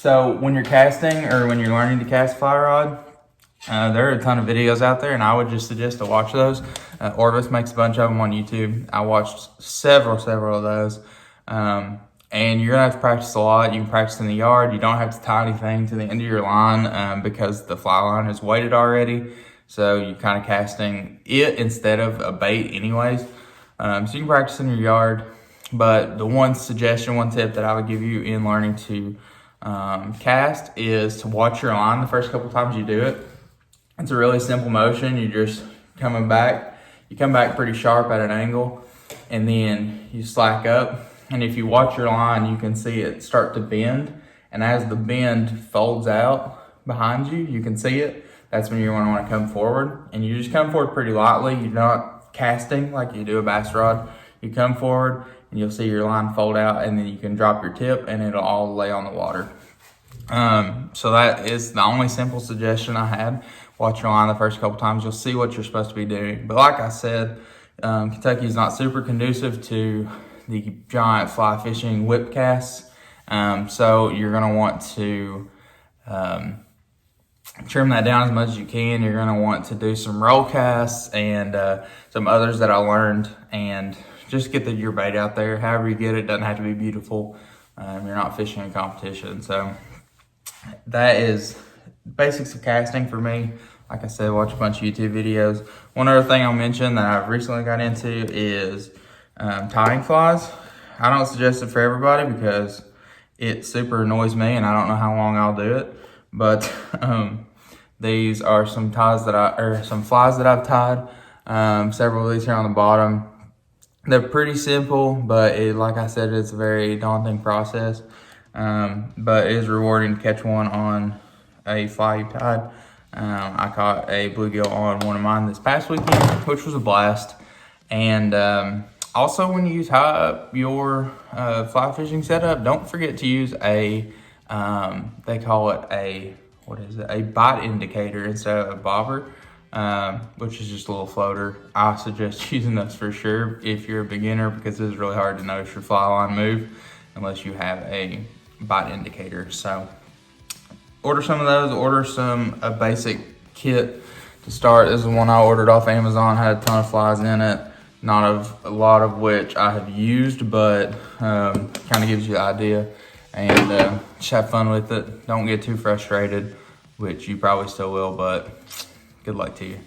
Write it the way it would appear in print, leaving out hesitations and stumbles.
So when you're casting or when you're learning to cast fly rod, there are a ton of videos out there, and I would just suggest to watch those. Orvis makes a bunch of them on YouTube. I watched several of those. And you're gonna have to practice a lot. You can practice in the yard. You don't have to tie anything to the end of your line because the fly line is weighted already. So you're kind of casting it instead of a bait anyways. So you can practice in your yard. But the one tip that I would give you in learning to cast is to watch your line the first couple times you do it. It's a really simple motion. You're just coming back. You come back pretty sharp at an angle, and then you slack up. And if you watch your line, you can see it start to bend. And as the bend folds out behind you, you can see it. That's when you're going to want to come forward. And you just come forward pretty lightly. You're not casting like you do a bass rod. You come forward and you'll see your line fold out, and then you can drop your tip and it'll all lay on the water. So that is the only simple suggestion I had. Watch your line the first couple times. You'll see what you're supposed to be doing. But like I said, Kentucky is not super conducive to the giant fly fishing whip casts. So you're going to want to trim that down as much as you can. You're going to want to do some roll casts and some others that I learned, and just get your bait out there. However you get it, doesn't have to be beautiful. You're not fishing a competition. So that is basics of casting for me. Like I said, watch a bunch of YouTube videos. One other thing I'll mention that I've recently got into is tying flies. I don't suggest it for everybody because it super annoys me and I don't know how long I'll do it. But these are some flies that I've tied. Several of these here on the bottom. They're pretty simple, but like I said, it's a very daunting process. But it is rewarding to catch one on a fly you tied. I caught a bluegill on one of mine this past weekend, which was a blast. And also, when you tie up your fly fishing setup, don't forget to use they call it a bite indicator instead of a bobber, which is just a little floater. I suggest using those for sure if you're a beginner, because it's really hard to notice your fly line move unless you have a bite indicator. So order some of those. Order a basic kit to start. This is one I ordered off Amazon. Had a ton of flies in it. Not a lot of which I have used, but kind of gives you the idea. And just have fun with it. Don't get too frustrated, which you probably still will, but good luck to you.